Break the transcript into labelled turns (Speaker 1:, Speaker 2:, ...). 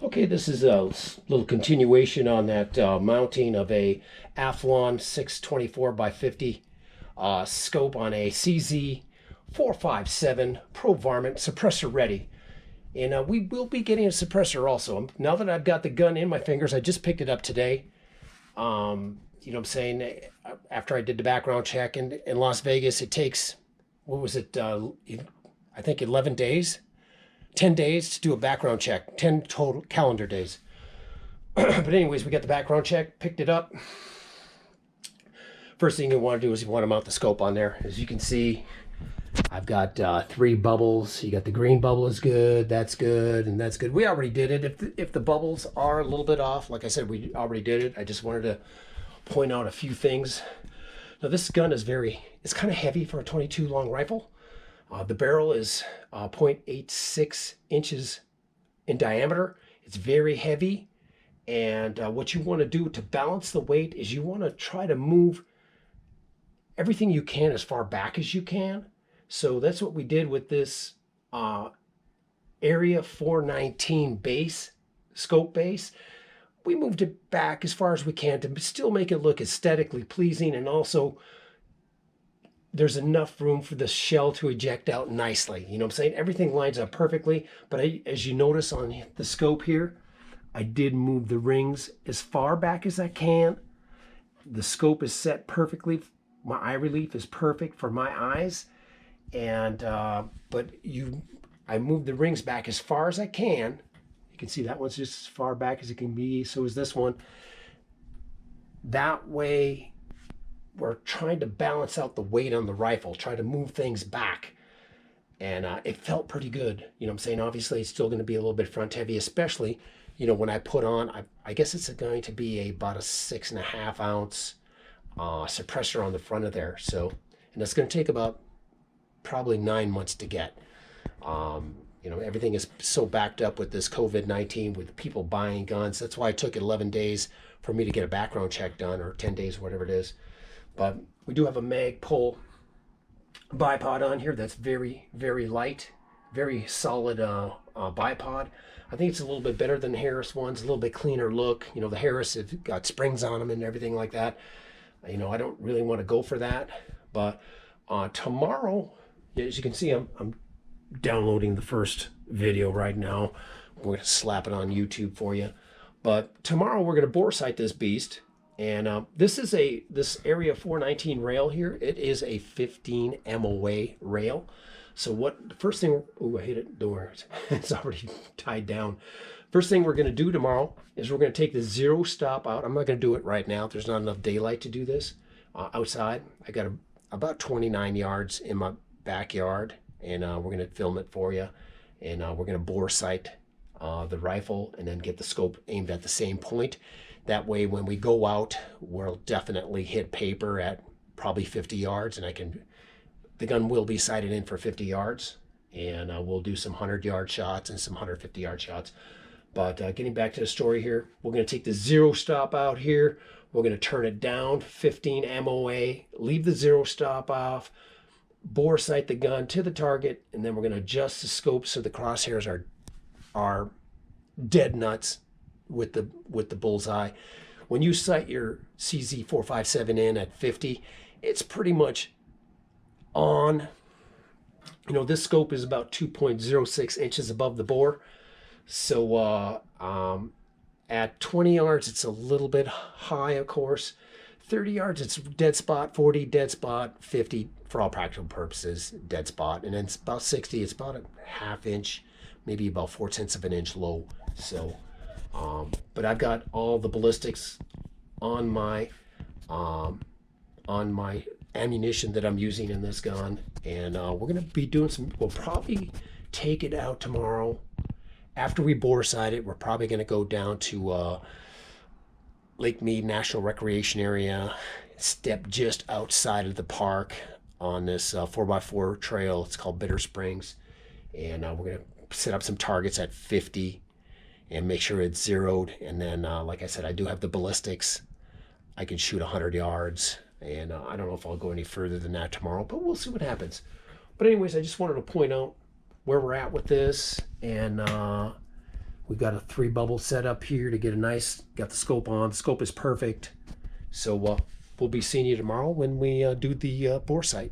Speaker 1: Okay, this is a little continuation on that mounting of a Athlon 624 by 50 scope on a CZ457 Provarmint suppressor ready. And we will be getting a suppressor also. Now that I've got the gun in my fingers, I just picked it up today. You know what I'm saying? After I did the background check in Las Vegas, it takes, what was it? I think 11 days. 10 days to do a background check, 10 total calendar days. But anyways, we got the background check, picked it up. First thing you want to do is you want to mount the scope on there. As you can see, I've got 3 bubbles. You got the green bubble is good, that's good, and that's good. We already did it. If the bubbles are a little bit off, like I said, we already did it. I just wanted to point out a few things. Now this gun is it's kind of heavy for a 22 long rifle. The barrel is 0.86 inches in diameter. It's very heavy. And what you want to do to balance the weight is you want to try to move everything you can as far back as you can. So that's what we did with this Area 419 base, scope base. We moved it back as far as we can to still make it look aesthetically pleasing, and also there's enough room for the shell to eject out nicely. You know what I'm saying? Everything lines up perfectly, but as you notice on the scope here, I did move the rings as far back as I can. The scope is set perfectly. My eye relief is perfect for my eyes. And, but I moved the rings back as far as I can. You can see that one's just as far back as it can be. So is this one. That way, we're trying to balance out the weight on the rifle, try to move things back. And it felt pretty good. You know what I'm saying? Obviously, it's still going to be a little bit front heavy, especially, you know, when I put on, I guess it's going to be about a 6.5 ounce suppressor on the front of there. So, and it's going to take about probably 9 months to get. You know, everything is so backed up with this COVID-19, with people buying guns. That's why it took 11 days for me to get a background check done, or 10 days, whatever it is. But we do have a Magpul bipod on here that's very, very light, very solid bipod. I think it's a little bit better than the Harris ones, a little bit cleaner look. You know, the Harris have got springs on them and everything like that. You know, I don't really want to go for that. But tomorrow, as you can see, I'm downloading the first video right now. We're going to slap it on YouTube for you. But tomorrow we're going to bore sight this beast. And this Area 419 rail here, it is a 15 MOA rail. So the first thing, oh, I hit it, don't worry, it's already tied down. First thing we're going to do tomorrow is we're going to take the zero stop out. I'm not going to do it right now. There's not enough daylight to do this outside. I got about 29 yards in my backyard, and we're going to film it for you. And we're going to bore sight the rifle and then get the scope aimed at the same point. That way, when we go out, we'll definitely hit paper at probably 50 yards, and the gun will be sighted in for 50 yards, and we'll do some 100-yard shots and some 150-yard shots. But getting back to the story here, we're going to take the zero stop out here. We're going to turn it down 15 MOA, leave the zero stop off, bore sight the gun to the target, and then we're going to adjust the scope so the crosshairs are dead nuts with the bullseye. When you sight your CZ457 in at 50, it's pretty much on. You know, this scope is about 2.06 inches above the bore. So at 20 yards, it's a little bit high, of course. 30 yards, it's dead spot. 40, dead spot. 50, for all practical purposes, dead spot. And then it's about 60, it's about a ½ inch, maybe about 4/10 of an inch low. So, but I've got all the ballistics on my ammunition that I'm using in this gun, and we're gonna be doing we'll probably take it out tomorrow. After we bore sight it, we're probably gonna go down to Lake Mead National Recreation Area, step just outside of the park on this 4x4 trail. It's called Bitter Springs, and we're gonna set up some targets at 50 and make sure it's zeroed. And then, like I said, I do have the ballistics. I can shoot 100 yards, and I don't know if I'll go any further than that tomorrow, but we'll see what happens. But anyways, I just wanted to point out where we're at with this, and We've got a 3 bubble set up here to get a nice, got the scope on. The scope is perfect. So we'll be seeing you tomorrow when we do the bore sight.